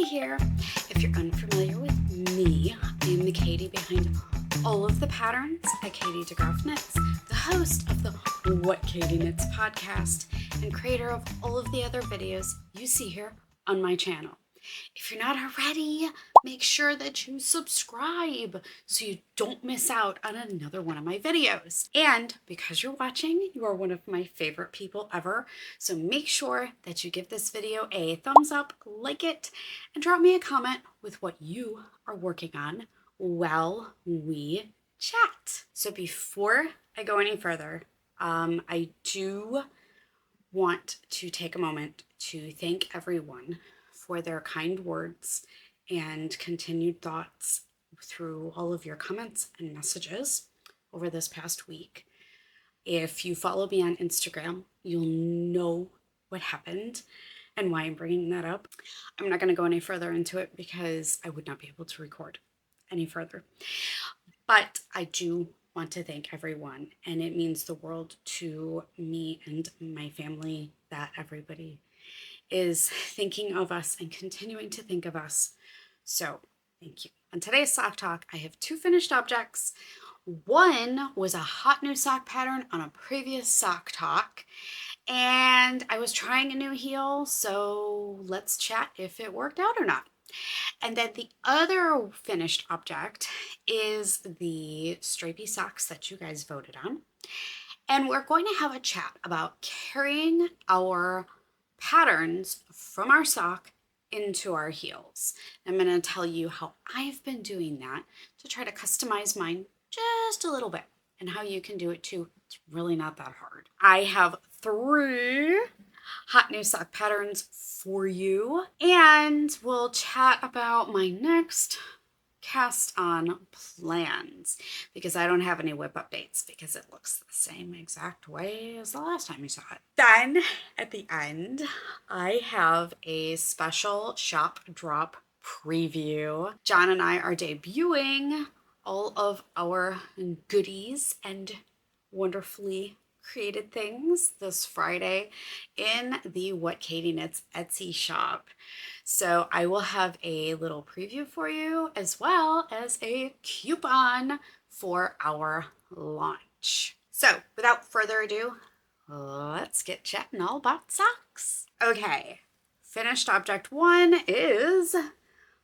here. If you're unfamiliar with me, I am the Katie behind all of the patterns at Katie DeGraff Knits, the host of the What Katie Knits podcast, and creator of all of the other videos you see here on my channel. If you're not already, make sure that you subscribe so you don't miss out on another one of my videos. And because you're watching, you are one of my favorite people ever. So make sure that you give this video a thumbs up, like it, and drop me a comment with what you are working on while we chat. So before I go any further, I do want to take a moment to thank everyone for their kind words and continued thoughts through all of your comments and messages over this past week. If you follow me on Instagram, you'll know what happened and why I'm bringing that up. I'm not going to go any further into it because I would not be able to record any further. But I do want to thank everyone, and it means the world to me and my family that everybody is thinking of us and continuing to think of us. So thank you. On today's sock talk, I have two finished objects. One was a hot new sock pattern on a previous sock talk, and I was trying a new heel, so let's chat if it worked out or not. And then the other finished object is the Stripey socks that you guys voted on. And we're going to have a chat about carrying our patterns from our sock into our heels. I'm going to tell you how I've been doing that to try to customize mine just a little bit and how you can do it too. It's really not that hard. I have 3 hot new sock patterns for you, and we'll chat about my next cast on plans because I don't have any whip updates because it looks the same exact way as the last time you saw it. Then at the end, I have a special shop drop preview. John and I are debuting all of our goodies and wonderfully created things this Friday in the What Katie Knits Etsy shop. So I will have a little preview for you as well as a coupon for our launch. So without further ado, let's get chatting all about socks. Okay, finished object 1 is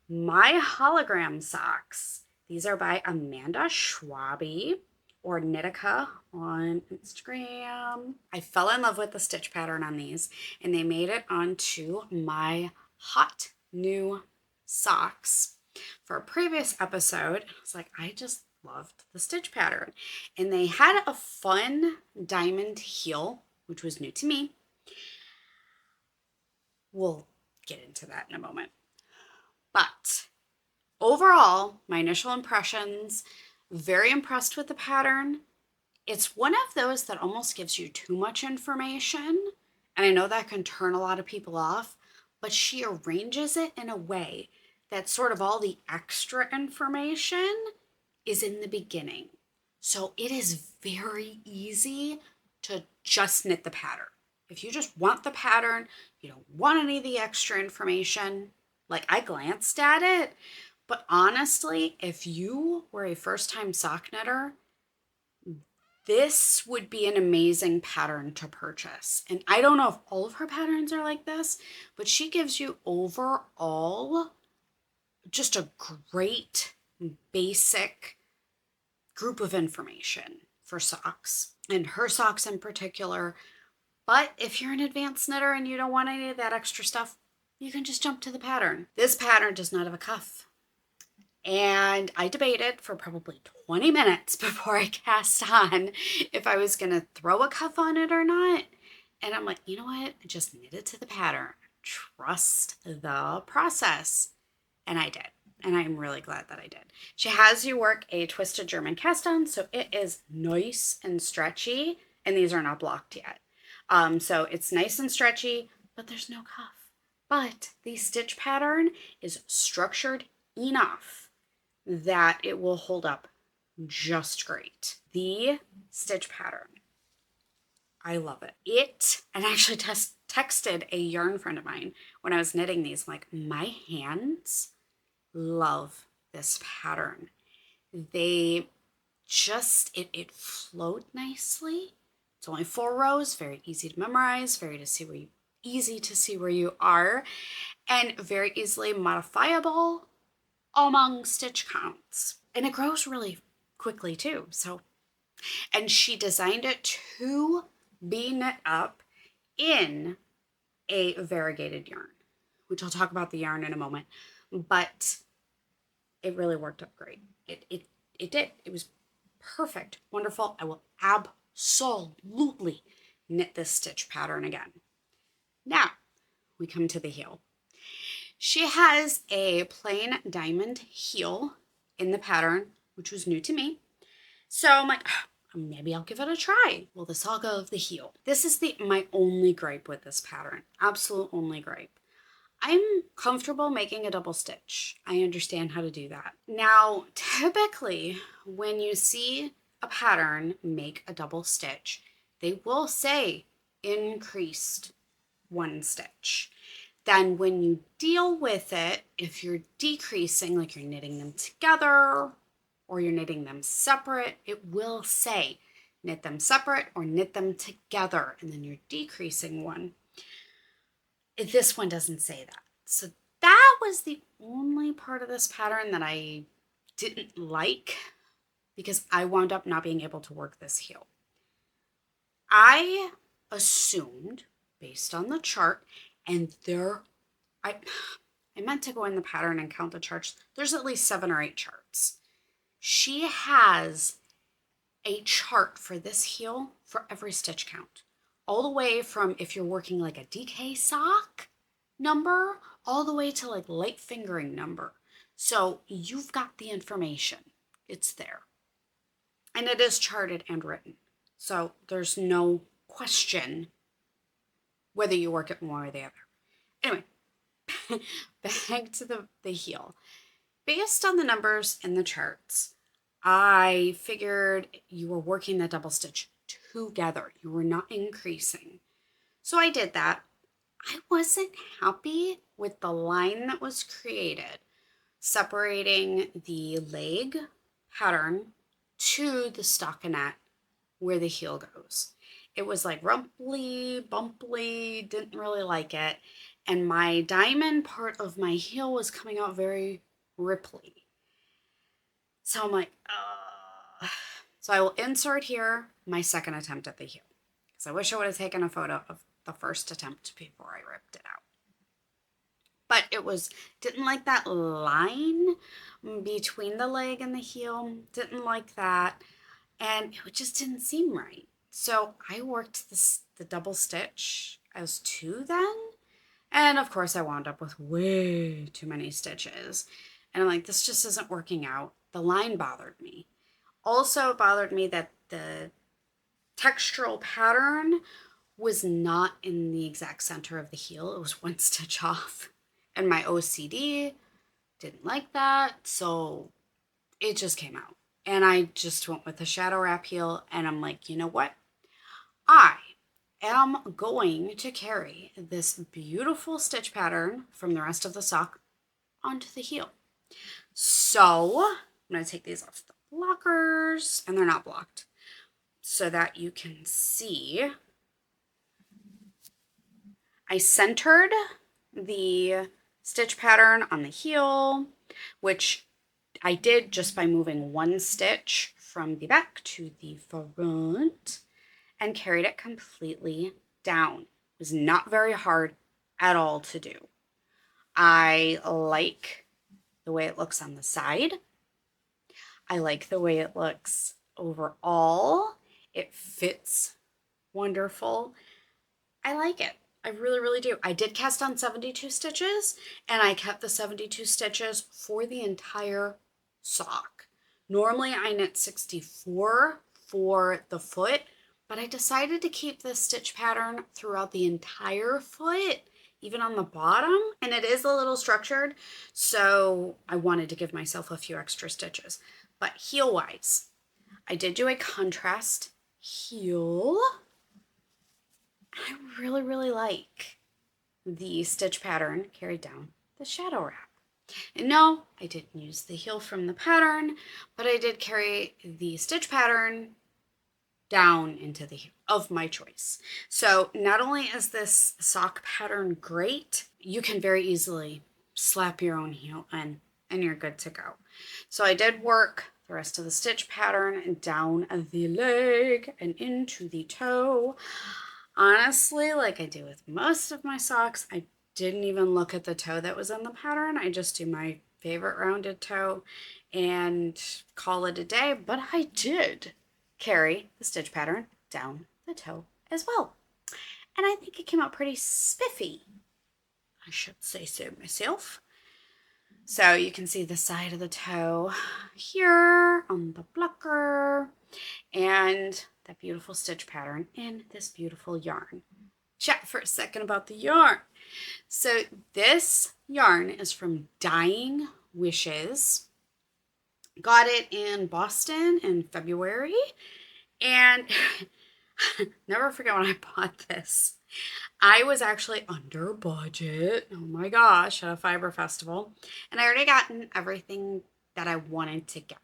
my Hologram Socks. These are by Amanda Schwabe, or Knittica on Instagram. I fell in love with the stitch pattern on these, and they made it onto my hot new socks. For a previous episode, I was like, I just loved the stitch pattern. And they had a fun diamond heel, which was new to me. We'll get into that in a moment. But overall, my initial impressions, very impressed with the pattern. It's one of those that almost gives you too much information, and I know that can turn a lot of people off, but she arranges it in a way that sort of all the extra information is in the beginning. So it is very easy to just knit the pattern. If you just want the pattern, you don't want any of the extra information, like I glanced at it, but honestly, if you were a first-time sock knitter, this would be an amazing pattern to purchase. And I don't know if all of her patterns are like this, but she gives you overall just a great basic group of information for socks, and her socks in particular. But if you're an advanced knitter and you don't want any of that extra stuff, you can just jump to the pattern. This pattern does not have a cuff. And I debated for probably 20 minutes before I cast on if I was going to throw a cuff on it or not. And I'm like, you know what? Just knit it to the pattern. Trust the process. And I did. And I'm really glad that I did. She has you work a twisted German cast on, so it is nice and stretchy. And these are not blocked yet. So it's nice and stretchy, but there's no cuff. But the stitch pattern is structured enough that it will hold up just great. The stitch pattern, I love it. And I actually texted a yarn friend of mine when I was knitting these, like, my hands love this pattern. They just, it flowed nicely. It's only 4 rows, very easy to memorize, easy to see where you are, and very easily modifiable among stitch counts. And it grows really quickly too. And she designed it to be knit up in a variegated yarn, which I'll talk about the yarn in a moment, but it really worked out great. It did. It was perfect, wonderful. I will absolutely knit this stitch pattern again. Now we come to the heel. She has a plain diamond heel in the pattern, which was new to me. So I'm like, maybe I'll give it a try. Well, this all go of the heel. This is my only gripe with this pattern. Absolute only gripe. I'm comfortable making a double stitch. I understand how to do that. Now, typically, when you see a pattern make a double stitch, they will say increased 1 stitch. Then when you deal with it, if you're decreasing, like you're knitting them together or you're knitting them separate, it will say knit them separate or knit them together, and then you're decreasing 1. This one doesn't say that. So that was the only part of this pattern that I didn't like, because I wound up not being able to work this heel. I assumed, based on the chart, and I meant to go in the pattern and count the charts. There's at least 7 or 8 charts. She has a chart for this heel for every stitch count, all the way from if you're working like a DK sock number, all the way to like light fingering number. So you've got the information. It's there. And it is charted and written. So there's no question whether you work it one or the other. Anyway, back to the heel. Based on the numbers in the charts, I figured you were working the double stitch together. You were not increasing. So I did that. I wasn't happy with the line that was created, separating the leg pattern to the stockinette where the heel goes. It was like rumply, bumply, didn't really like it. And my diamond part of my heel was coming out very ripply. So I'm like, ugh. So I will insert here my second attempt at the heel, because I wish I would have taken a photo of the first attempt before I ripped it out. But didn't like that line between the leg and the heel, didn't like that, and it just didn't seem right. So I worked the double stitch as 2 then, and of course I wound up with way too many stitches. And I'm like, this just isn't working out. The line bothered me. Also, it bothered me that the textural pattern was not in the exact center of the heel. It was 1 stitch off. And my OCD didn't like that, so it just came out. And I just went with the shadow wrap heel, and I'm like, you know what? I am going to carry this beautiful stitch pattern from the rest of the sock onto the heel. So I'm going to take these off the blockers, and they're not blocked, so that you can see. I centered the stitch pattern on the heel, which I did just by moving 1 stitch from the back to the front, and carried it completely down. It was not very hard at all to do. I like the way it looks on the side. I like the way it looks overall. It fits wonderful. I like it. I really, really do. I did cast on 72 stitches, and I kept the 72 stitches for the entire sock. Normally I knit 64 for the foot, but I decided to keep this stitch pattern throughout the entire foot, even on the bottom, and it is a little structured, so I wanted to give myself a few extra stitches. But heel-wise, I did do a contrast heel. I really, really like the stitch pattern carried down the shadow wrap. And no, I didn't use the heel from the pattern, but I did carry the stitch pattern down into the heel of my choice. So not only is this sock pattern great, you can very easily slap your own heel in and you're good to go. So I did work the rest of the stitch pattern down the leg and into the toe. Honestly, like I do with most of my socks, I didn't even look at the toe that was in the pattern. I just do my favorite rounded toe and call it a day, but I did carry the stitch pattern down the toe as well. And I think it came out pretty spiffy. I should say so myself. So you can see the side of the toe here on the blocker and that beautiful stitch pattern in this beautiful yarn. Chat for a second about the yarn. So this yarn is from Dying Wishes. Got it in Boston in February. And never forget when I bought this. I was actually under budget. Oh my gosh, at a fiber festival. And I already gotten everything that I wanted to get.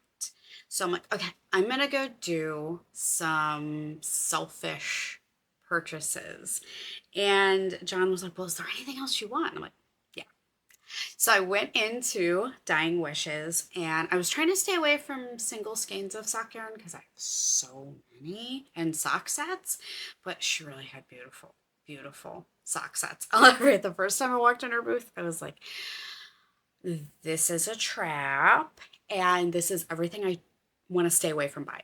So I'm like, okay, I'm going to go do some selfish purchases. And John was like, well, is there anything else you want? And I'm like, yeah. So I went into Dying Wishes and I was trying to stay away from single skeins of sock yarn because I have so many and sock sets, but she really had beautiful, beautiful sock sets. The first time I walked in her booth, I was like, this is a trap and this is everything I want to stay away from buying.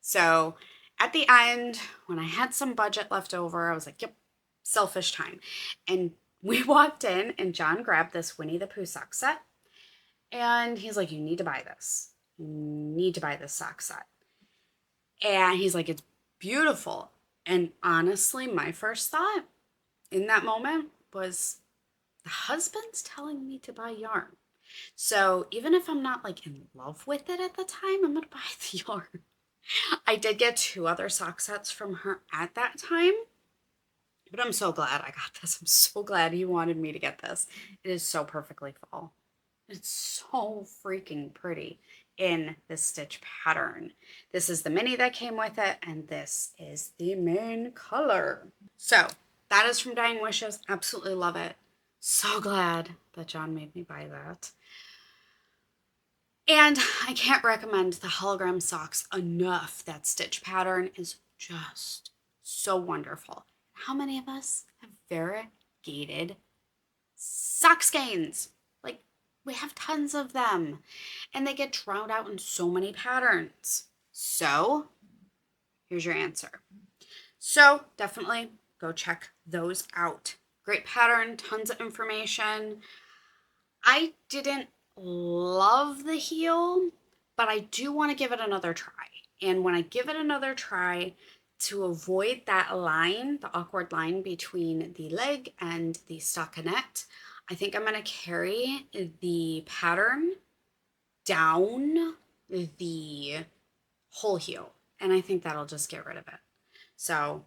So at the end, when I had some budget left over, I was like, yep, selfish time. And we walked in and John grabbed this Winnie the Pooh sock set. And he's like, you need to buy this. You need to buy this sock set. And he's like, it's beautiful. And honestly, my first thought in that moment was, the husband's telling me to buy yarn. So even if I'm not like in love with it at the time, I'm going to buy the yarn. I did get 2 other sock sets from her at that time, but I'm so glad I got this. I'm so glad he wanted me to get this. It is so perfectly fall. It's so freaking pretty in this stitch pattern. This is the mini that came with it, and this is the main color. So that is from Dying Wishes. Absolutely love it. So glad that John made me buy that. And I can't recommend the Hologram Socks enough. That stitch pattern is just so wonderful. How many of us have variegated sock skeins? Like, we have tons of them. And they get drowned out in so many patterns. So, here's your answer. So, definitely go check those out. Great pattern, tons of information. I didn't love the heel, but I do want to give it another try. And when I give it another try, to avoid that line, the awkward line between the leg and the stockinette, I think I'm going to carry the pattern down the whole heel. And I think that'll just get rid of it. So,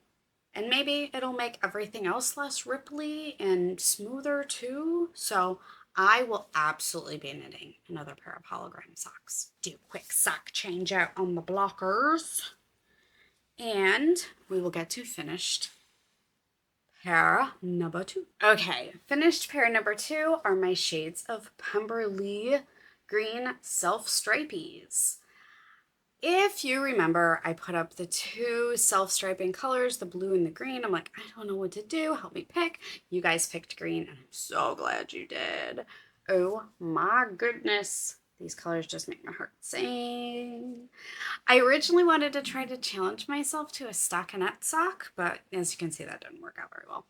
and maybe it'll make everything else less ripply and smoother too. So I will absolutely be knitting another pair of hologram socks. Do a quick sock change out on the blockers. And we will get to finished pair number 2. Okay, finished pair number 2 are my shades of Pemberley Green Self-Stripies. If you remember, I put up the 2 self-striping colors, the blue and the green. I'm like, I don't know what to do. Help me pick. You guys picked green, and I'm so glad you did. Oh my goodness. These colors just make my heart sing. I originally wanted to try to challenge myself to a stockinette sock, but as you can see, that didn't work out very well.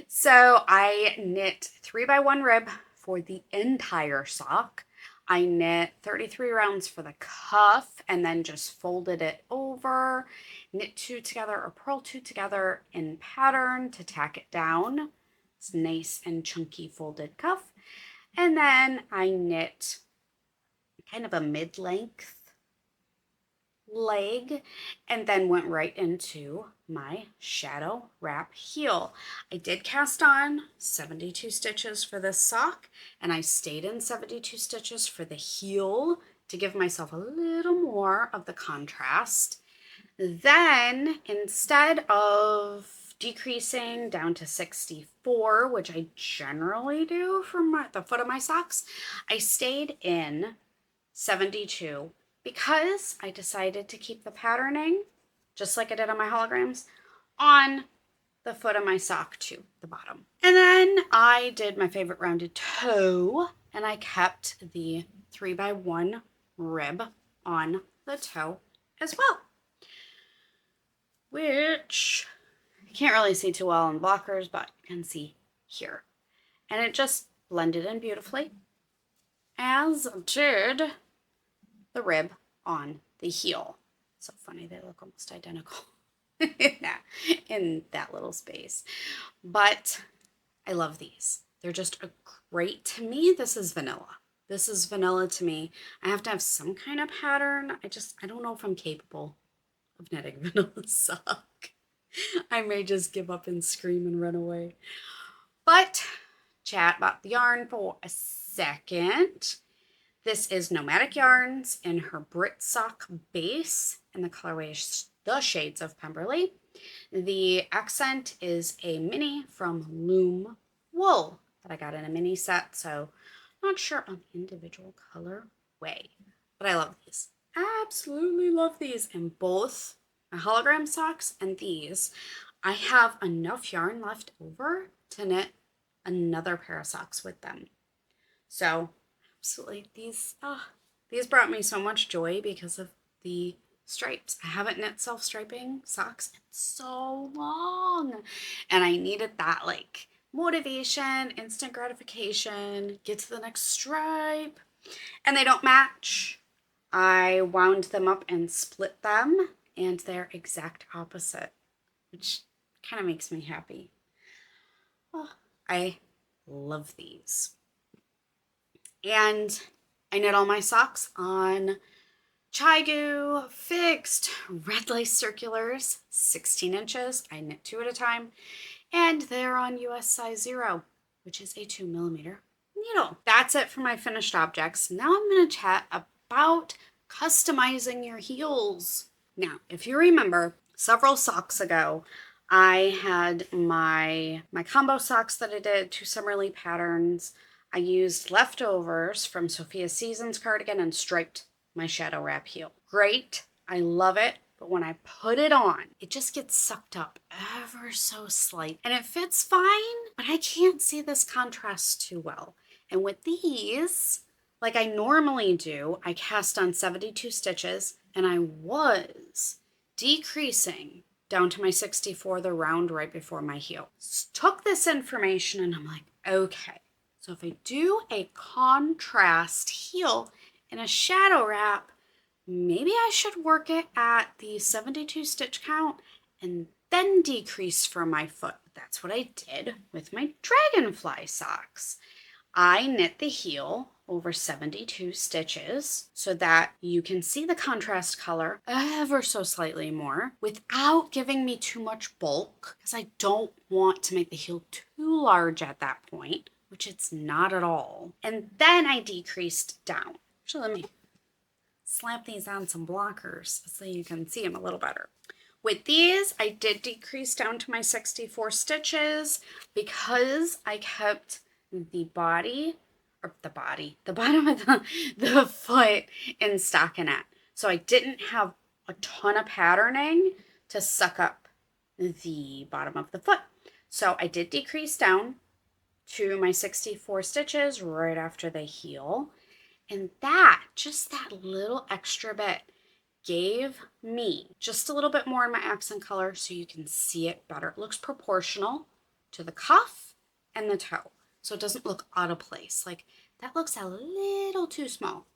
So I knit 3x1 rib for the entire sock. I knit 33 rounds for the cuff and then just folded it over, knit 2 together or purl 2 together in pattern to tack it down. It's nice and chunky folded cuff. And then I knit kind of a mid-length leg and then went right into my shadow wrap heel. I did cast on 72 stitches for this sock, and I stayed in 72 stitches for the heel to give myself a little more of the contrast. Then instead of decreasing down to 64, which I generally do for the foot of my socks, I stayed in 72 because I decided to keep the patterning, just like I did on my holograms, on the foot of my sock to the bottom. And then I did my favorite rounded toe, and I kept the 3x1 rib on the toe as well, which you can't really see too well in blockers, but you can see here. And it just blended in beautifully, as did the rib on the heel. So funny, they look almost identical in that little space. But I love these. They're just great. To me, this is vanilla. This is vanilla to me. I have to have some kind of pattern. I don't know if I'm capable of knitting vanilla sock. I may just give up and scream and run away. But chat about the yarn for a second. This is Nomadic Yarns in her Brit Sock base, and the colorway is the shades of Pemberley. The accent is a mini from Loom Wool that I got in a mini set, so not sure on the individual color way, but I love these. Absolutely love these. And both my hologram socks and these, I have enough yarn left over to knit another pair of socks with them. So absolutely, these brought me so much joy because of the stripes. I haven't knit self-striping socks in so long, and I needed that like motivation, instant gratification, get to the next stripe. And they don't match. I wound them up and split them, and they're exact opposite, which kind of makes me happy. Oh, I love these. And I knit all my socks on Chigu fixed red lace circulars, 16 inches. I knit 2 at a time, and they're on US size 0, which is a 2mm needle. That's it for my finished objects. Now I'm going to chat about customizing your heels. Now, if you remember, several socks ago, I had my combo socks that I did, 2 Summerly patterns. I used leftovers from Sophia Seasons cardigan and striped my shadow wrap heel. Great, I love it, but when I put it on, it just gets sucked up ever so slight, and it fits fine, but I can't see this contrast too well. And with these, like I normally do, I cast on 72 stitches, and I was decreasing down to my 64, the round right before my heel. Took this information and I'm like, okay, so if I do a contrast heel in a shadow wrap, maybe I should work it at the 72 stitch count and then decrease for my foot. That's what I did with my dragonfly socks. I knit the heel over 72 stitches so that you can see the contrast color ever so slightly more without giving me too much bulk, because I don't want to make the heel too large at that point, which it's not at all. And then I decreased down. Actually, let me slap these on some blockers so you can see them a little better. With these, I did decrease down to my 64 stitches because I kept the bottom of the foot in stockinette. So I didn't have a ton of patterning to suck up the bottom of the foot. So I did decrease down to my 64 stitches right after the heel. And just that little extra bit gave me just a little bit more in my accent color so you can see it better. It looks proportional to the cuff and the toe, so it doesn't look out of place. Like, that looks a little too small.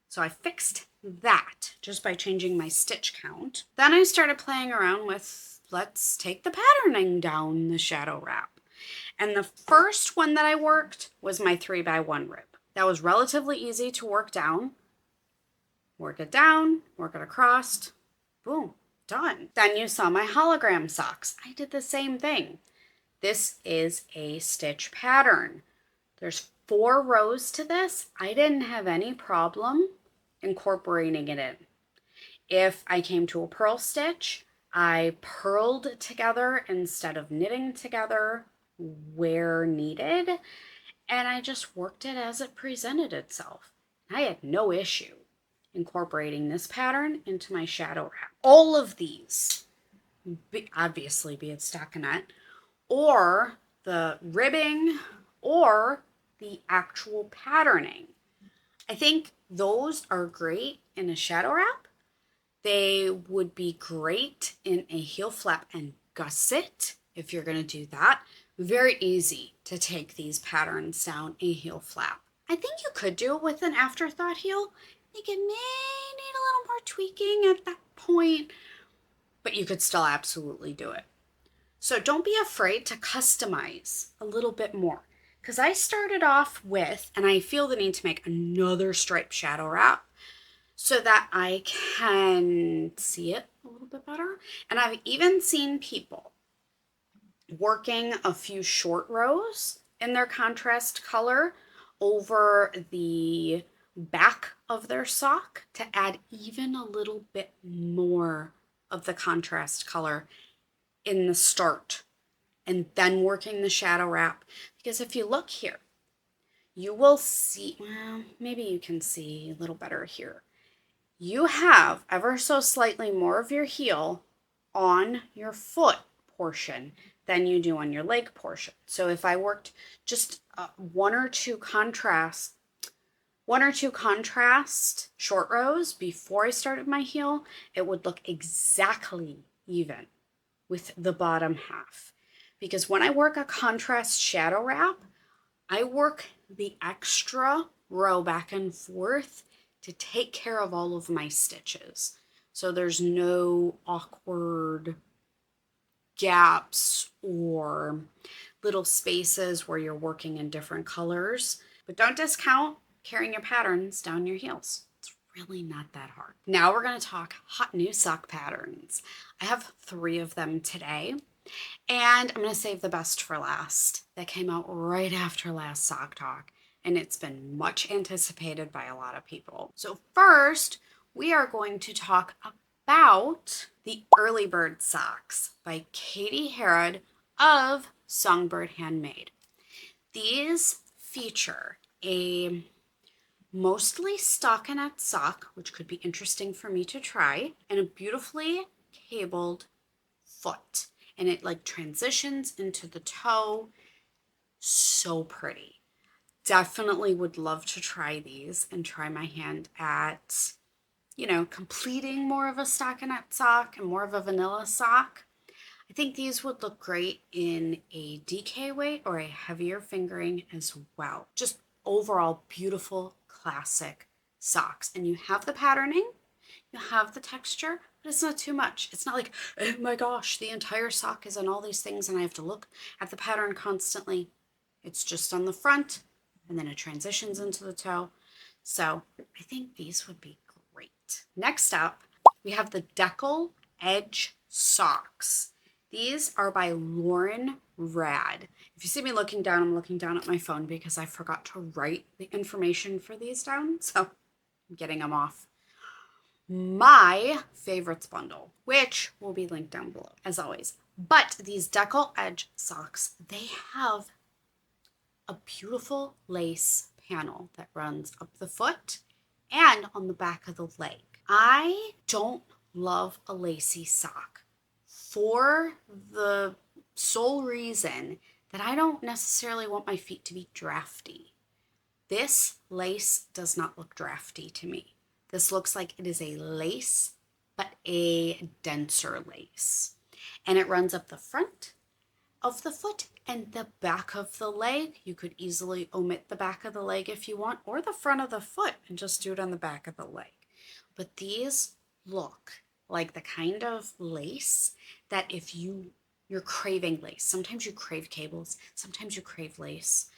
So I fixed that just by changing my stitch count. Then I started playing around with, let's take the patterning down the shadow wrap. And the first one that I worked was my 3x1 rib. That was relatively easy to work down. Work it down, work it across, boom, Done. Then you saw my hologram socks. I did the same thing. This is a stitch pattern. There's 4 rows to this. I didn't have any problem incorporating it in. If I came to a purl stitch, I purled together instead of knitting together where needed, and I just worked it as it presented itself. I had no issue incorporating this pattern into my shadow wrap. All of these, obviously be it stockinette, or the ribbing, or the actual patterning. I think those are great in a shadow wrap. They would be great in a heel flap and gusset if you're going to do that. Very easy to take these patterns down a heel flap. I think you could do it with an afterthought heel. I think it may need a little more tweaking at that point, but you could still absolutely do it. So don't be afraid to customize a little bit more, because I started off with, and I feel the need to make another striped shadow wrap so that I can see it a little bit better. And I've even seen people working a few short rows in their contrast color over the back of their sock to add even a little bit more of the contrast color in the start, and then working the shadow wrap. Because if you look here, you will see, well, maybe you can see a little better here. You have ever so slightly more of your heel on your foot portion than you do on your leg portion. So if I worked just one or two contrast short rows before I started my heel, it would look exactly even with the bottom half. Because when I work a contrast shadow wrap, I work the extra row back and forth to take care of all of my stitches. So there's no awkward gaps or little spaces where you're working in different colors. But don't discount carrying your patterns down your heels. It's really not that hard. Now we're going to talk hot new sock patterns. I have 3 of them today, and I'm going to save the best for last. That came out right after last sock talk, and it's been much anticipated by a lot of people. So first, we are going to talk about the Early Bird Socks by Katie Harrod of Songbird Handmade. These feature a mostly stockinette sock, which could be interesting for me to try, and a beautifully cabled foot. And it like transitions into the toe. So pretty. Definitely would love to try these and try my hand at, completing more of a stockinette sock and more of a vanilla sock. I think these would look great in a DK weight or a heavier fingering as well. Just overall beautiful classic socks. And you have the patterning, you have the texture, but it's not too much. It's not like, oh my gosh, the entire sock is in all these things and I have to look at the pattern constantly. It's just on the front and then it transitions into the toe. So I think these would be great. Next up, we have the Deckle Edge Socks. These are by Lauren Rad. If you see me looking down, I'm looking down at my phone because I forgot to write the information for these down. So I'm getting them off my favorites bundle, which will be linked down below as always. But these Deckle Edge socks, they have a beautiful lace panel that runs up the foot and on the back of the leg. I don't love a lacy sock for the sole reason that I don't necessarily want my feet to be drafty. This lace does not look drafty to me. This looks like it is a lace, but a denser lace. And it runs up the front of the foot and the back of the leg. You could easily omit the back of the leg if you want, or the front of the foot and just do it on the back of the leg. But these look like the kind of lace that if you're craving lace, sometimes you crave cables, sometimes you crave lace,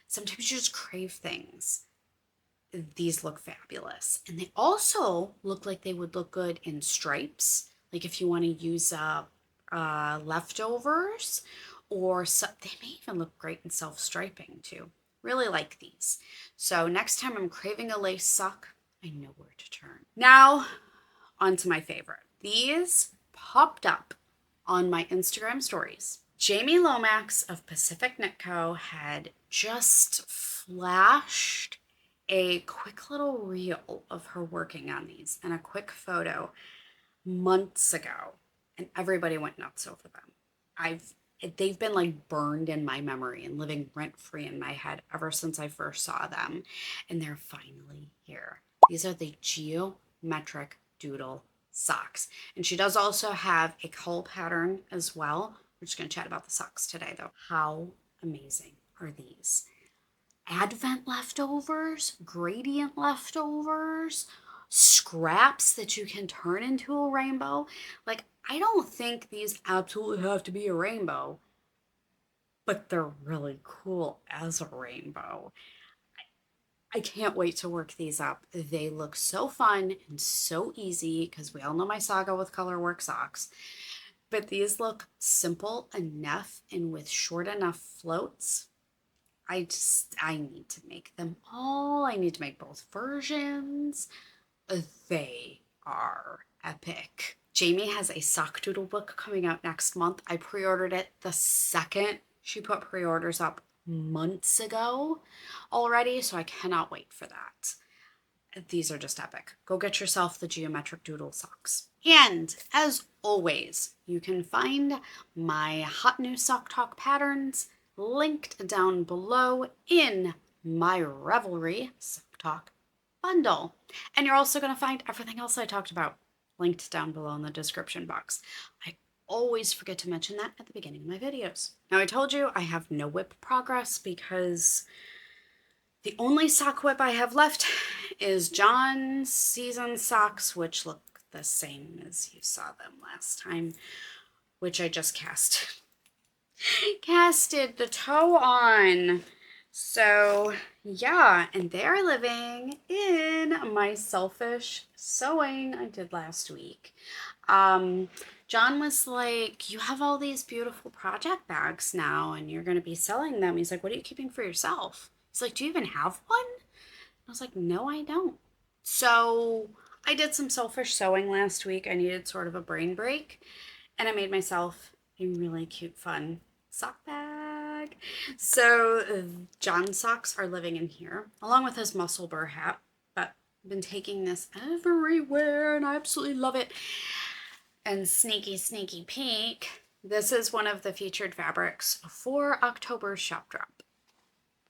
sometimes you just crave things. These look fabulous. And they also look like they would look good in stripes, Like if you want to use up leftovers, or they may even look great in self-striping too. Really like these. So next time I'm craving a lace sock, I know where to turn. Now, on to my favorite. These popped up on my Instagram stories. Jamie Lomax of Pacific Knit Co. had just flashed a quick little reel of her working on these and a quick photo months ago, and everybody went nuts over them. They've been like burned in my memory and living rent free in my head ever since I first saw them, and they're finally here. These are the geometric doodle socks, and she does also have a cull pattern as well. We're just going to chat about the socks today though. How amazing are these? Advent leftovers, gradient leftovers, scraps that you can turn into a rainbow. Like, I don't think these absolutely have to be a rainbow, but they're really cool as a rainbow. I can't wait to work these up. They look so fun and so easy because we all know my saga with color work socks. But these look simple enough and with short enough floats. I need to make them all. I need to make both versions. They are epic. Jamie has a sock doodle book coming out next month. I pre-ordered it the second she put pre-orders up months ago already, so I cannot wait for that. These are just epic. Go get yourself the geometric doodle socks. And as always, you can find my hot new sock talk patterns linked down below in my Ravelry sock talk bundle. And you're also going to find everything else I talked about linked down below in the description box. I always forget to mention that at the beginning of my videos. Now, I told you I have no whip progress because the only sock whip I have left is John's season socks, which look the same as you saw them last time, which I just casted the toe on. So yeah, and they are living in my selfish sewing I did last week. John was like, you have all these beautiful project bags now and you're going to be selling them. He's like, what are you keeping for yourself? He's like, do you even have one? I was like, no, I don't. So I did some selfish sewing last week. I needed sort of a brain break, and I made myself a really cute, fun sock bag. So John's socks are living in here, along with his muscle burr hat, but I've been taking this everywhere, and I absolutely love it. And sneaky peek, this is one of the featured fabrics for October's shop drop.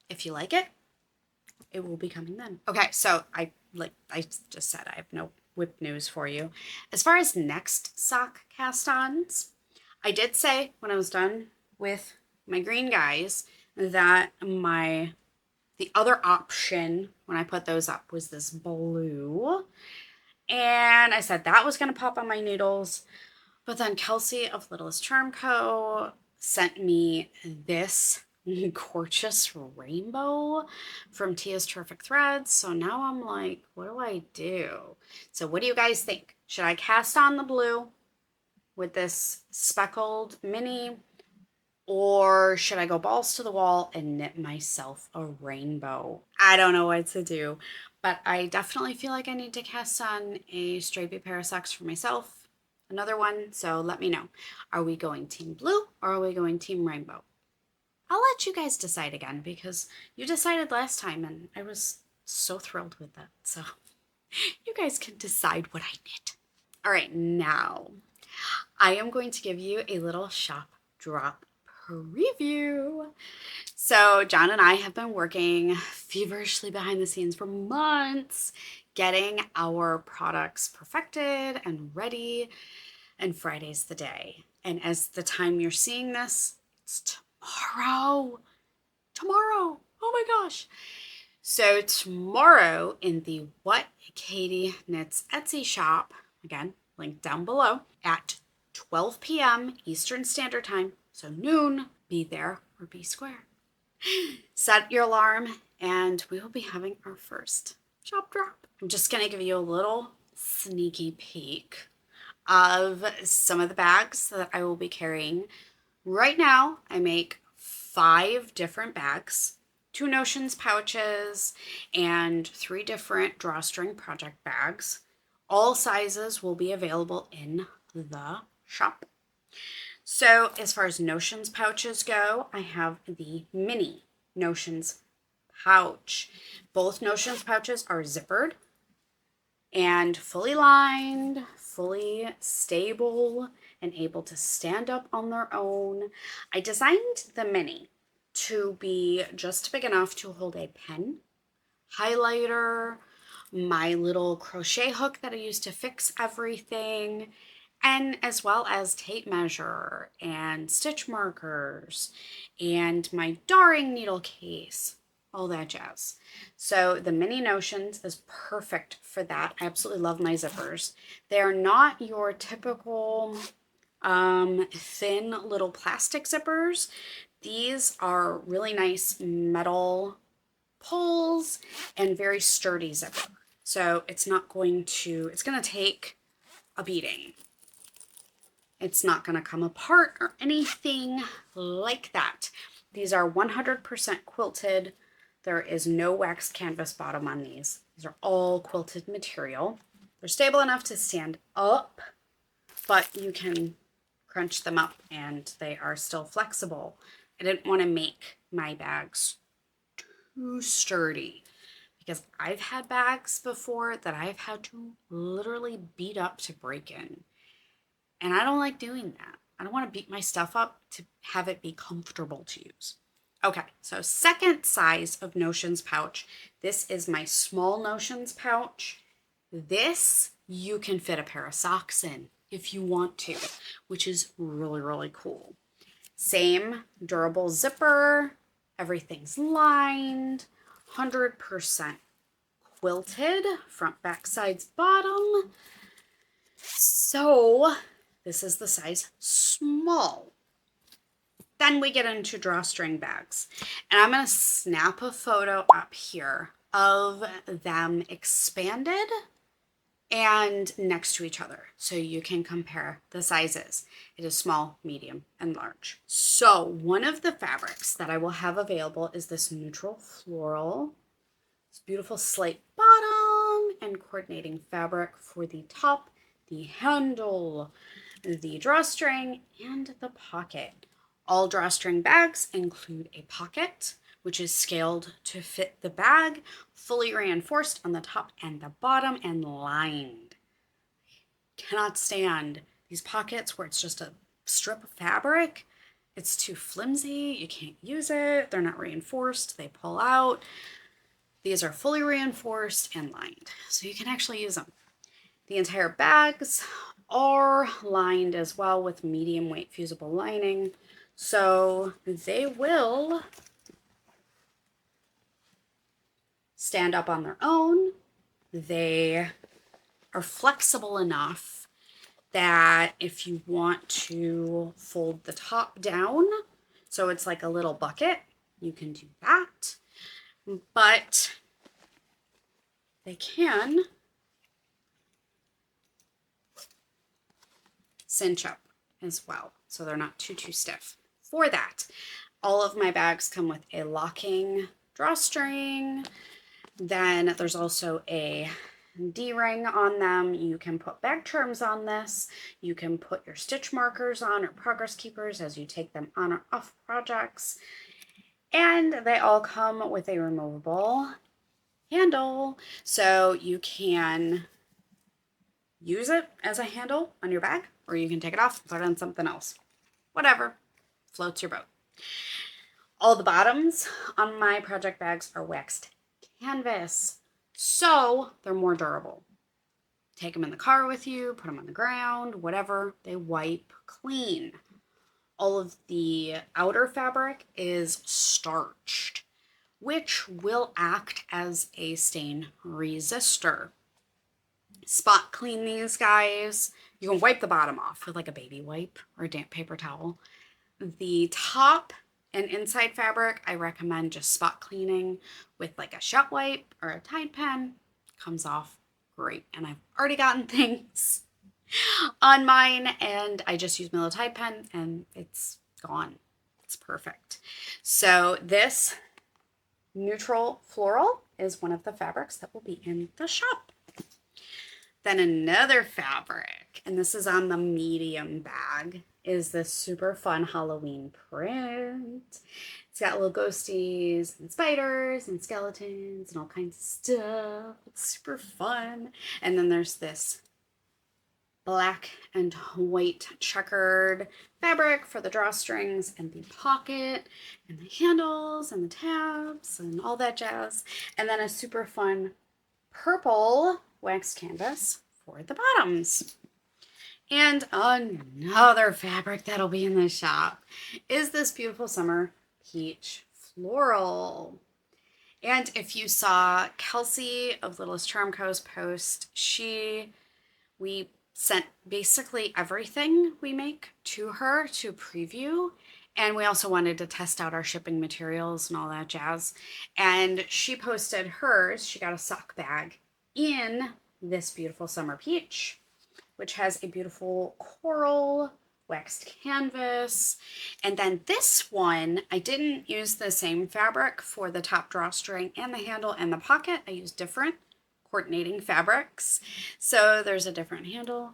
If you like it, it will be coming then. Okay, so I just said, I have no whip news for you. As far as next sock cast-ons, I did say when I was done with my green guys that the other option when I put those up was this blue. And I said that was going to pop on my noodles. But then Kelsey of Littlest Charm Co. sent me this gorgeous rainbow from Tia's Terrific Threads. So now I'm like, what do I do? So what do you guys think? Should I cast on the blue with this speckled mini, or should I go balls to the wall and knit myself a rainbow? I don't know what to do, but I definitely feel like I need to cast on a stripey pair of socks for myself, another one. So let me know. Are we going team blue or are we going team rainbow? I'll let you guys decide again because you decided last time and I was so thrilled with that. So you guys can decide what I knit. All right, now I am going to give you a little shop drop preview. So John and I have been working feverishly behind the scenes for months, getting our products perfected and ready, and Friday's the day. And as the time you're seeing this, it's tomorrow. Oh my gosh. So tomorrow in the What Katie Knits Etsy shop, again, link down below, at 12 p.m. Eastern Standard Time, so noon, be there or be square. Set your alarm and we will be having our first shop drop. I'm just going to give you a little sneaky peek of some of the bags that I will be carrying. Right now, I make 5 different bags, 2 Notions pouches, and 3 different drawstring project bags. All sizes will be available in the shop. So as far as Notions pouches go, I have the mini Notions pouch. Both Notions pouches are zippered and fully lined, fully stable, and able to stand up on their own. I designed the mini to be just big enough to hold a pen, highlighter, my little crochet hook that I use to fix everything, and as well as tape measure and stitch markers and my darning needle case, all that jazz. So the mini Notions is perfect for that. I absolutely love my zippers. They are not your typical thin little plastic zippers. These are really nice metal pulls and very sturdy zipper. So it's going to take a beating. It's not going to come apart or anything like that. These are 100% quilted. There is no waxed canvas bottom on these. These are all quilted material. They're stable enough to stand up, but you can crunch them up and they are still flexible. I didn't want to make my bags too sturdy because I've had bags before that I've had to literally beat up to break in. And I don't like doing that. I don't want to beat my stuff up to have it be comfortable to use. Okay, so second size of Notions pouch. This is my small Notions pouch. This you can fit a pair of socks in if you want to, which is really, really cool. Same durable zipper. Everything's lined. 100% quilted. Front, back, sides, bottom. So this is the size small. Then we get into drawstring bags. And I'm going to snap a photo up here of them expanded and next to each other so you can compare the sizes. It is small, medium, and large. So one of the fabrics that I will have available is this neutral floral. It's beautiful slate bottom and coordinating fabric for the top, the handle, the drawstring, and the pocket. All drawstring bags include a pocket, which is scaled to fit the bag, fully reinforced on the top and the bottom, and lined. Cannot stand these pockets where it's just a strip of fabric. It's too flimsy. You can't use it. They're not reinforced. They pull out. These are fully reinforced and lined, so you can actually use them. The entire bags are lined as well with medium weight fusible lining, so they will stand up on their own. They are flexible enough that if you want to fold the top down, so it's like a little bucket, you can do that. But they can cinch up as well, so they're not too stiff. For that, all of my bags come with a locking drawstring. Then there's also a D-ring on them. You can put bag charms on this. You can put your stitch markers on or progress keepers as you take them on or off projects. And they all come with a removable handle, so you can use it as a handle on your bag, or you can take it off and put it on something else. Whatever floats your boat. All the bottoms on my project bags are waxed canvas, so they're more durable. Take them in the car with you, put them on the ground, whatever, they wipe clean. All of the outer fabric is starched, which will act as a stain resistor. Spot clean these guys. You can wipe the bottom off with like a baby wipe or a damp paper towel. The top and inside fabric, I recommend just spot cleaning with like a shut wipe or a Tide pen. Comes off great. And I've already gotten things on mine, and I just use my little Tide pen and it's gone. It's perfect. So this neutral floral is one of the fabrics that will be in the shop. Then another fabric, and this is on the medium bag, is this super fun Halloween print. It's got little ghosties and spiders and skeletons and all kinds of stuff. It's super fun. And then there's this black and white checkered fabric for the drawstrings and the pocket and the handles and the tabs and all that jazz. And then a super fun purple wax canvas for the bottoms. And another fabric that'll be in the shop is this beautiful summer peach floral. And if you saw Kelsey of Littlest Charm Co's post, we sent basically everything we make to her to preview. And we also wanted to test out our shipping materials and all that jazz. And she posted hers. She got a sock bag in this beautiful summer peach, which has a beautiful coral waxed canvas. And then this one, I didn't use the same fabric for the top drawstring and the handle and the pocket. I used different coordinating fabrics. So there's a different handle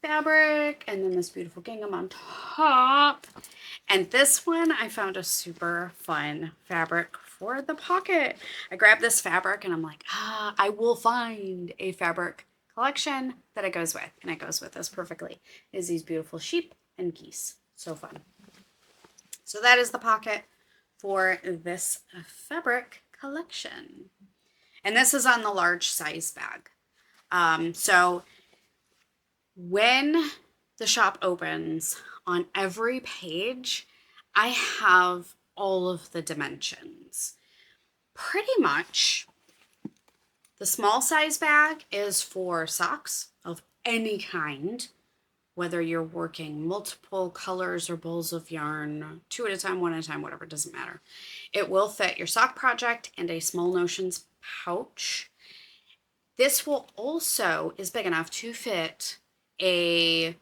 fabric and then this beautiful gingham on top. And this one I found a super fun fabric for the pocket. I grabbed this fabric and I'm like, I will find a fabric collection that it goes with, and it goes with this perfectly. It is these beautiful sheep and geese. So fun. So that is the pocket for this fabric collection. And this is on the large size bag. So when the shop opens, on every page, I have all of the dimensions. Pretty much, the small size bag is for socks of any kind, whether you're working multiple colors or balls of yarn, 2 at a time, 1 at a time, whatever, doesn't matter. It will fit your sock project and a small notions pouch. This will also is big enough to fit a,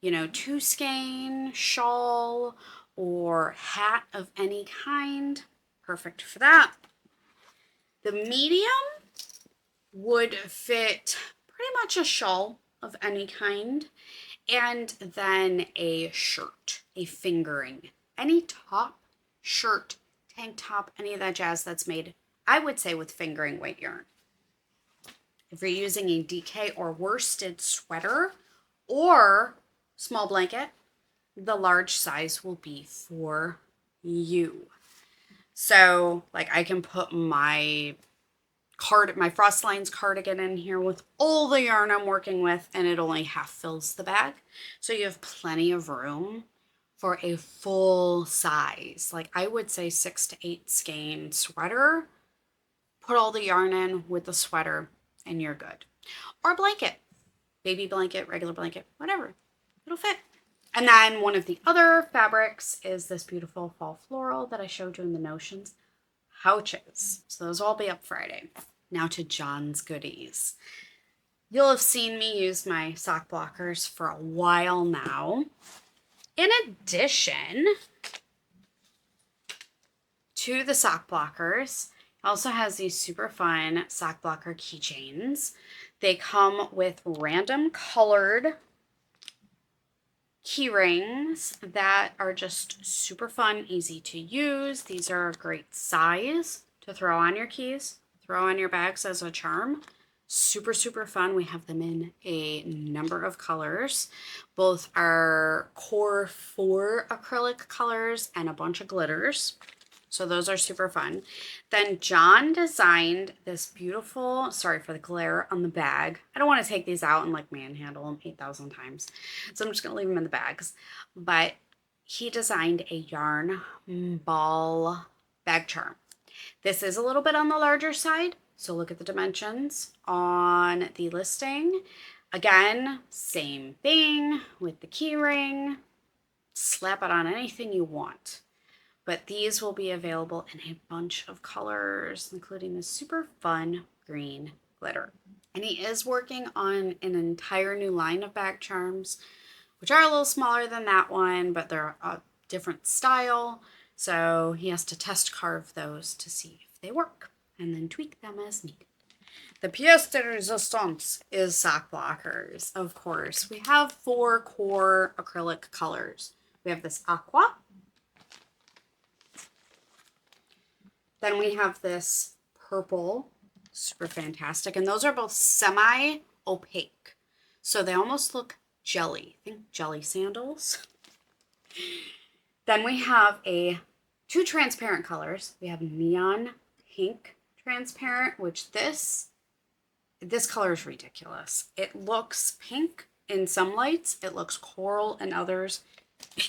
2 skein shawl or hat of any kind. Perfect for that. The medium would fit pretty much a shawl of any kind, and then a shirt, a fingering. Any top, shirt, tank top, any of that jazz that's made, I would say, with fingering weight yarn. If you're using a DK or worsted sweater or small blanket, the large size will be for you. So, like, I can put my Frost Lines cardigan in here with all the yarn I'm working with, and it only half fills the bag. So you have plenty of room for a full size, like I would say 6 to 8 skein sweater. Put all the yarn in with the sweater and you're good. Or blanket, baby blanket, regular blanket, whatever, it'll fit. And then one of the other fabrics is this beautiful fall floral that I showed you in the notions pouches. So those will all be up Friday. Now to John's goodies. You'll have seen me use my sock blockers for a while now. In addition to the sock blockers, it also has these super fun sock blocker keychains. They come with random colored key rings that are just super fun, easy to use. These are a great size to throw on your keys, throw on your bags as a charm. Super, super fun. We have them in a number of colors. Both are core 4 acrylic colors and a bunch of glitters. So those are super fun. Then John designed this beautiful, sorry for the glare on the bag. I don't want to take these out and like manhandle them 8,000 times. So I'm just going to leave them in the bags. But he designed a yarn ball bag charm. This is a little bit on the larger side. So look at the dimensions on the listing. Again, same thing with the key ring. Slap it on anything you want. But these will be available in a bunch of colors, including this super fun green glitter. And he is working on an entire new line of bag charms, which are a little smaller than that one, but they're a different style. So he has to test carve those to see if they work and then tweak them as needed. The pièce de résistance is sock blockers, of course. We have 4 core acrylic colors. We have this aqua. Then we have this purple, super fantastic. And those are both semi-opaque. So they almost look jelly. Think jelly sandals. Then we have 2 transparent colors. We have neon pink transparent, which this color is ridiculous. It looks pink in some lights. It looks coral in others.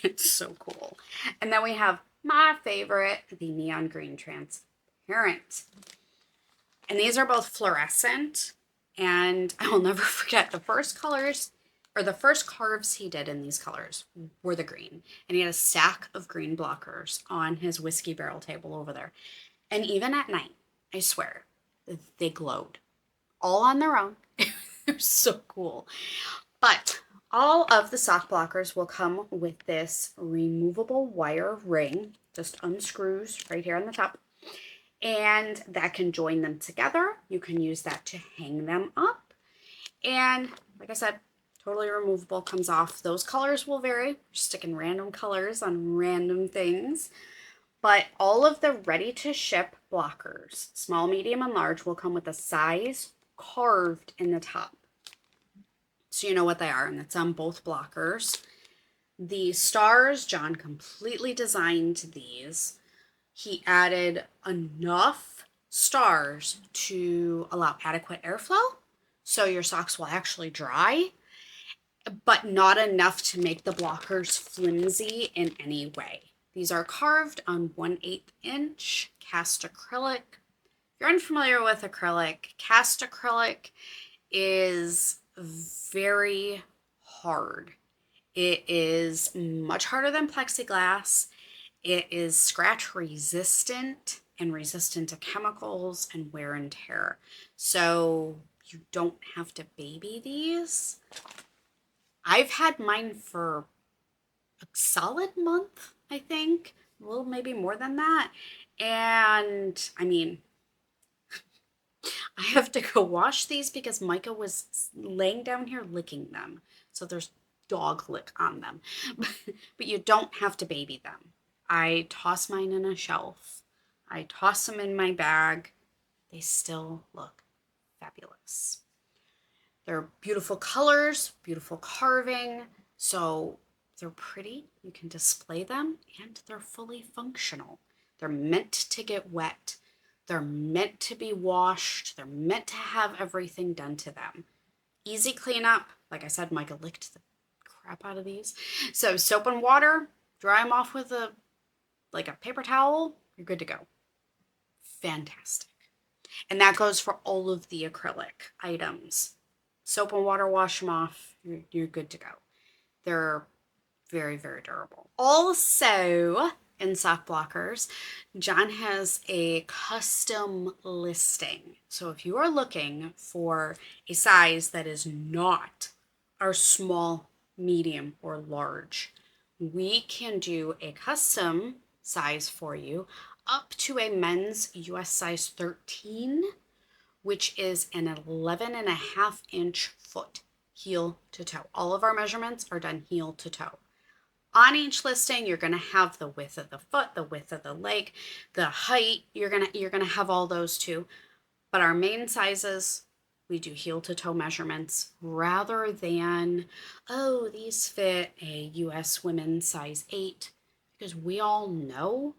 It's so cool. And then we have my favorite, the neon green transparent. And these are both fluorescent. And I will never forget the first colors, or the first carves he did in these colors were the green. And he had a stack of green blockers on his whiskey barrel table over there. And even at night, I swear, they glowed. All on their own. They're so cool. But all of the sock blockers will come with this removable wire ring. Just unscrews right here on the top. And that can join them together. You can use that to hang them up. And like I said, totally removable, comes off. Those colors will vary. We're sticking random colors on random things. But all of the ready-to-ship blockers, small, medium, and large, will come with a size carved in the top. So you know what they are, and it's on both blockers. The stars, John completely designed these. He added enough stars to allow adequate airflow, so your socks will actually dry, but not enough to make the blockers flimsy in any way. These are carved on 1/8 inch cast acrylic. If you're unfamiliar with acrylic, cast acrylic is very hard. It is much harder than plexiglass. It is scratch resistant and resistant to chemicals and wear and tear. So you don't have to baby these. I've had mine for a solid month, I think. A little maybe more than that. And I mean, I have to go wash these because Micah was laying down here licking them. So there's dog lick on them. But you don't have to baby them. I toss mine in a shelf. I toss them in my bag. They still look fabulous. They're beautiful colors, beautiful carving. So they're pretty. You can display them, and they're fully functional. They're meant to get wet. They're meant to be washed. They're meant to have everything done to them. Easy cleanup. Like I said, Micah licked the crap out of these. So soap and water, dry them off with a paper towel, you're good to go. Fantastic. And that goes for all of the acrylic items. Soap and water, wash them off, you're good to go. They're very, very durable. Also, in sock blockers, John has a custom listing. So if you are looking for a size that is not our small, medium, or large, we can do a custom size for you up to a men's US size 13, which is an 11.5 inch foot, heel to toe. All of our measurements are done heel to toe. On each listing, you're going to have the width of the foot, the width of the leg, the height. You're going to have all those too. But our main sizes, we do heel to toe measurements rather than, oh, these fit a US women's size 8, because we all know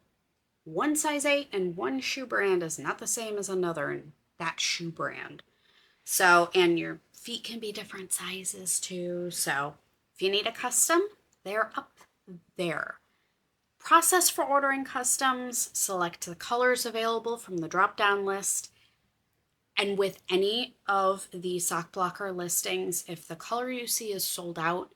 one size 8 and one shoe brand is not the same as another in that shoe brand. So, and your feet can be different sizes too. So if you need a custom, they're up there. Process for ordering customs, select the colors available from the drop-down list. And with any of the sock blocker listings, if the color you see is sold out,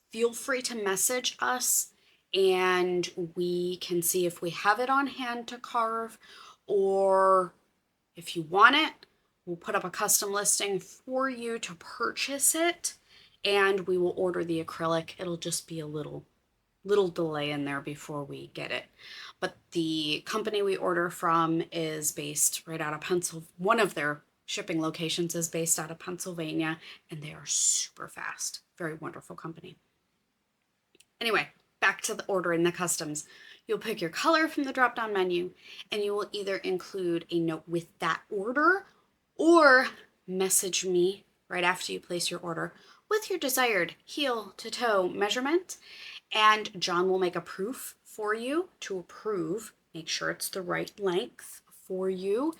feel free to message us and we can see if we have it on hand to carve, or if you want it, We'll put up a custom listing for you to purchase it, and we will order the acrylic. It'll just be a little delay in there before we get it. But the company we order from is based right out of Pennsylvania. One of their shipping locations is based out of Pennsylvania, and they are super fast. Very wonderful company. Anyway, back to the ordering the customs. You'll pick your color from the drop-down menu, and you will either include a note with that order or message me right after you place your order with your desired heel to toe measurement, and John will make a proof for you to approve. Make sure it's the right length for you.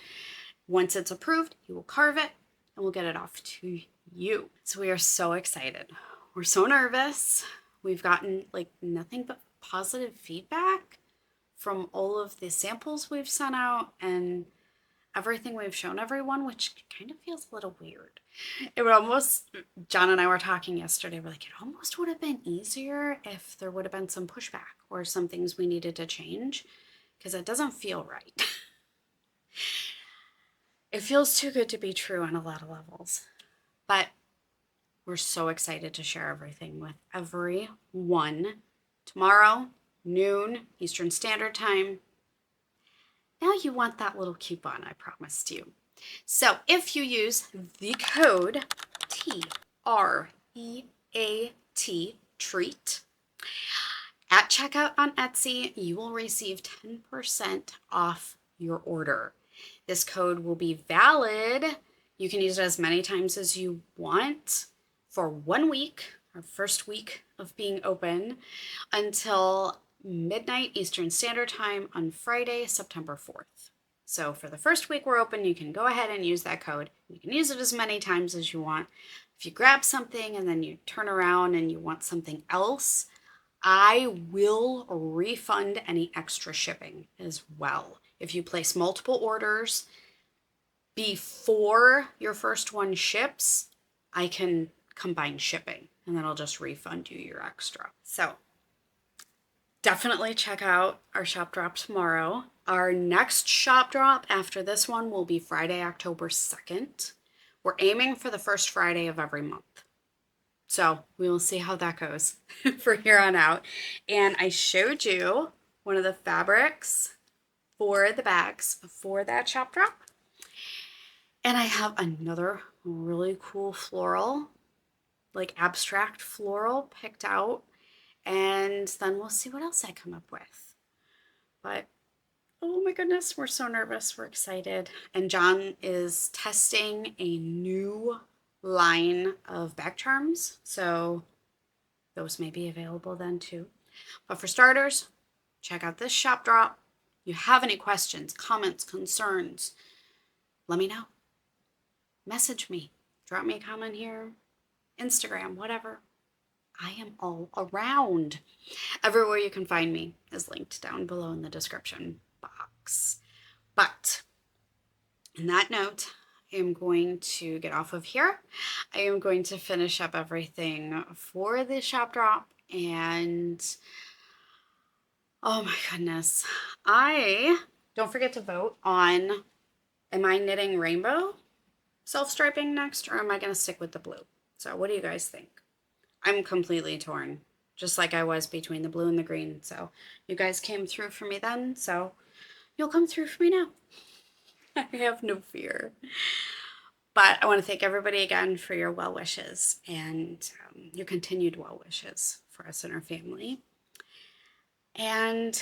Once it's approved, he will carve it and we'll get it off to you. So we are so excited. We're so nervous. We've gotten like nothing but positive feedback from all of the samples we've sent out and everything we've shown everyone, which kind of feels a little weird. It would almost, John and I were talking yesterday, we're like, it almost would have been easier if there would have been some pushback or some things we needed to change, because it doesn't feel right. It feels too good to be true on a lot of levels. But we're so excited to share everything with everyone. Tomorrow, noon, Eastern Standard Time. Now you want that little coupon I promised you. So if you use the code TREAT, treat, at checkout on Etsy, you will receive 10% off your order. This code will be valid. You can use it as many times as you want for 1 week, our first week of being open, until midnight Eastern Standard Time on Friday, September 4th. So for the first week we're open, you can go ahead and use that code. You can use it as many times as you want. If you grab something and then you turn around and you want something else, I will refund any extra shipping as well. If you place multiple orders before your first one ships, I can combine shipping and then I'll just refund you your extra. So definitely check out our shop drop tomorrow. Our next shop drop after this one will be Friday, October 2nd. We're aiming for the first Friday of every month. So we will see how that goes from here on out. And I showed you one of the fabrics for the bags for that shop drop. And I have another really cool floral, like abstract floral picked out. And then we'll see what else I come up with. But oh my goodness, we're so nervous. We're excited. And John is testing a new line of bag charms. So those may be available then too. But for starters, check out this shop drop. If you have any questions, comments, concerns, let me know. Message me. Drop me a comment here. Instagram, whatever. I am all around. Everywhere you can find me is linked down below in the description box. But on that note, I am going to get off of here. I am going to finish up everything for the shop drop, and oh my goodness. Don't forget to vote on, am I knitting rainbow self-striping next, or am I going to stick with the blue? So what do you guys think? I'm completely torn, just like I was between the blue and the green. So you guys came through for me then, so you'll come through for me now. I have no fear. But I want to thank everybody again for your well wishes and your continued well wishes for us and our family. And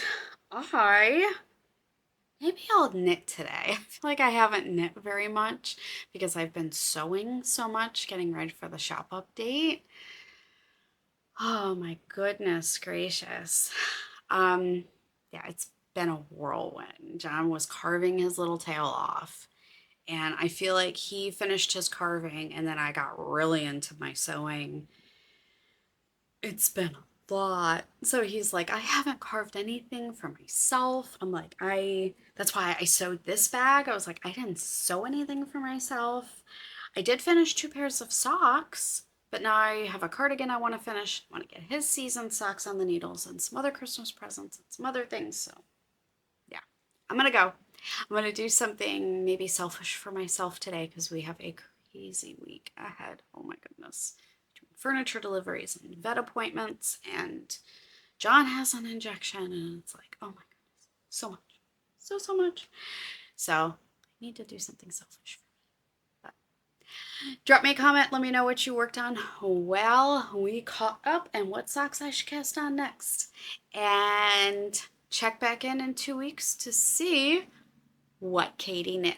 maybe I'll knit today. I feel like I haven't knit very much because I've been sewing so much, getting ready for the shop update. Oh my goodness gracious. Yeah, it's been a whirlwind. John was carving his little tail off, and I feel like he finished his carving and then I got really into my sewing. It's been a lot. So he's like, I haven't carved anything for myself. I'm like, that's why I sewed this bag. I was like, I didn't sew anything for myself. I did finish 2 pairs of socks, but now I have a cardigan I want to finish. I want to get his season socks on the needles and some other Christmas presents and some other things. So yeah, I'm going to go. I'm going to do something maybe selfish for myself today because we have a crazy week ahead. Oh my goodness. Doing furniture deliveries and vet appointments, and John has an injection, and it's like, oh my goodness, so much. So much. So I need to do something selfish. But drop me a comment. Let me know what you worked on while we caught up and what socks I should cast on next. And check back in 2 weeks to see what Katie knit.